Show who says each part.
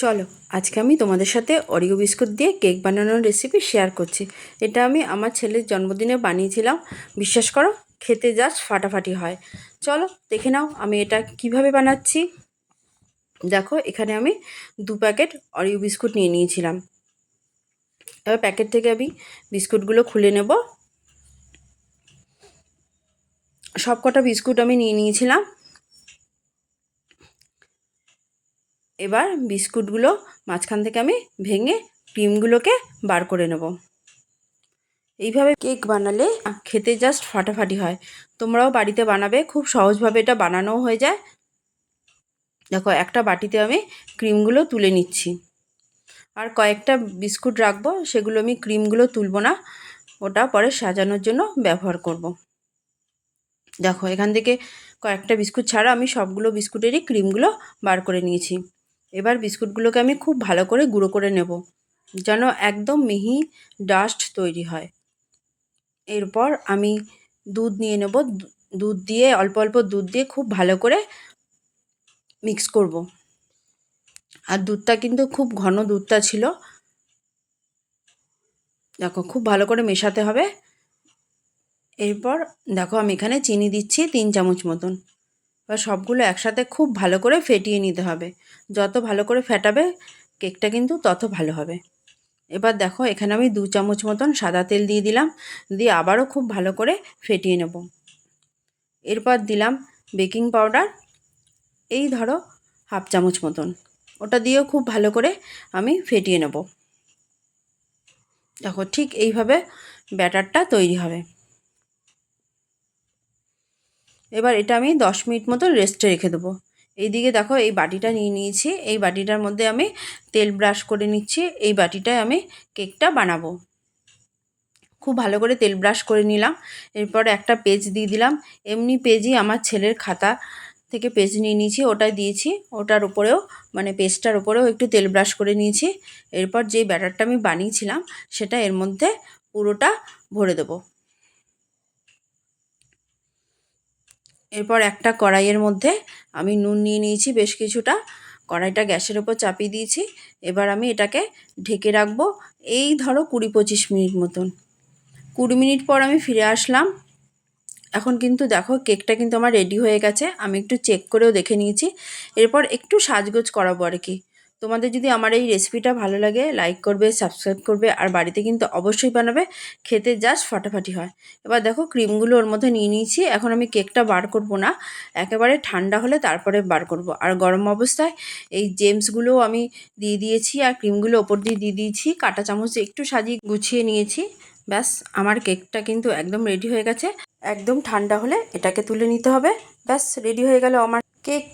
Speaker 1: চলো আজকে আমি তোমাদের সাথে অরিও বিস্কুট দিয়ে কেক বানানোর রেসিপি শেয়ার করছি। এটা আমি আমার ছেলের জন্মদিনে বানিয়েছিলাম। বিশ্বাস করো, খেতে জাস্ট ফাটাফাটি হয়। চলো দেখে নাও আমি এটা কিভাবে বানাচ্ছি। দেখো, এখানে আমি 2 প্যাকেট অরিও বিস্কুট নিয়ে নিয়েছিলাম। এবার প্যাকেট থেকে আমি বিস্কুটগুলো খুলে নেব। সব কটা বিস্কুট আমি নিয়ে নিয়েছিলাম। এবার বিস্কুটগুলো মাঝখান থেকে আমি ভেঙে ক্রিমগুলোকে বার করে নেব। এইভাবে কেক বানালে খেতে জাস্ট ফাটাফাটি হয়। তোমরাও বাড়িতে বানাবে, খুব সহজভাবে এটা বানানোও হয়ে যায়। দেখো, একটা বাটিতে আমি ক্রিমগুলো তুলে নিচ্ছি। আর কয়েকটা বিস্কুট রাখবো, সেগুলো আমি ক্রিমগুলো তুলব না, ওটা পরে সাজানোর জন্য ব্যবহার করব। দেখো, এখান থেকে কয়েকটা বিস্কুট ছাড়া আমি সবগুলো বিস্কুটেরই ক্রিমগুলো বার করে নিয়েছি। এবার বিস্কুটগুলোকে আমি খুব ভালো করে গুঁড়ো করে নেব, যেন একদম মিহি ডাস্ট তৈরি হয়। এরপর আমি দুধ নিয়ে নেব। দুধ দিয়ে অল্প অল্প দুধ দিয়ে খুব ভালো করে মিক্স করব। আর দুধটা কিন্তু খুব ঘন দুধটা ছিল। দেখো, খুব ভালো করে মেশাতে হবে। এরপর দেখো, আমি এখানে চিনি দিচ্ছি 3 চামচ মতন। এবার সবগুলো একসাথে খুব ভালো করে ফেটিয়ে নিতে হবে। যত ভালো করে ফেটাবে কেকটা কিন্তু তত ভালো হবে। এবার দেখো, এখানে আমি 2 চামচ মতন সাদা তেল দিয়ে দিলাম, দিয়ে আবারও খুব ভালো করে ফেটিয়ে নেব। এরপর দিলাম বেকিং পাউডার, এই ধরো 1/2 চামচ মতন। ওটা দিয়েও খুব ভালো করে আমি ফেটিয়ে নেব। দেখো, ঠিক এইভাবে ব্যাটারটা তৈরি হবে। এবার এটা আমি 10 মিনিট মতো রেস্টে রেখে দেবো। এইদিকে দেখো, এই বাটিটা নিয়ে নিয়েছি। এই বাটিটার মধ্যে আমি তেল ব্রাশ করে নিচ্ছি। এই বাটিটায় আমি কেকটা বানাবো। খুব ভালো করে তেল ব্রাশ করে নিলাম। এরপর একটা পেজ দিয়ে দিলাম। এমনি পেজই আমার ছেলের খাতা থেকে পেজ নিয়ে নিয়েছি, ওটাই দিয়েছি। ওটার উপরেও মানে পেজটার উপরেও একটু তেল ব্রাশ করে নিয়েছি। এরপর যে ব্যাটারটা আমি বানিয়েছিলাম সেটা এর মধ্যে পুরোটা ভরে দেবো। এরপর একটা কড়াইয়ের মধ্যে আমি নুন নিয়ে নিয়েছি বেশ কিছুটা। কড়াইটা গ্যাসের ওপর চাপিয়ে দিয়েছি। এবার আমি এটাকে ঢেকে রাখবো, এই ধরো 20-25 মিনিট মতন। 20 মিনিট পর আমি ফিরে আসলাম। এখন কিন্তু দেখো, কেকটা কিন্তু আমার রেডি হয়ে গেছে। আমি একটু চেক করেও দেখে নিয়েছি। এরপর একটু সাজগোজ করাবো আর কি। তোমাদের যদি আমার এই রেসিপিটা ভালো লাগে, লাইক করবে, সাবস্ক্রাইব করবে, আর বাড়িতে কিন্তু অবশ্যই বানাবে। খেতে জাস্ট ফাটাফাটি হয়। এবার দেখো, ক্রিমগুলো ওর মধ্যে নিয়ে নিয়েছি। এখন আমি কেকটা বার করব না, একেবারে ঠান্ডা হলে তারপরে বার করব। আর গরম অবস্থায় এই জেমসগুলোও আমি দিয়ে দিয়েছি, আর ক্রিমগুলো ওপর দিয়ে দিয়ে দিয়েছি। কাঁটা চামচ একটু সাজিয়ে গুছিয়ে নিয়েছি। ব্যাস, আমার কেকটা কিন্তু একদম রেডি হয়ে গেছে। একদম ঠান্ডা হলে এটাকে তুলে নিতে হবে। ব্যাস, রেডি হয়ে গেল আমার কেক।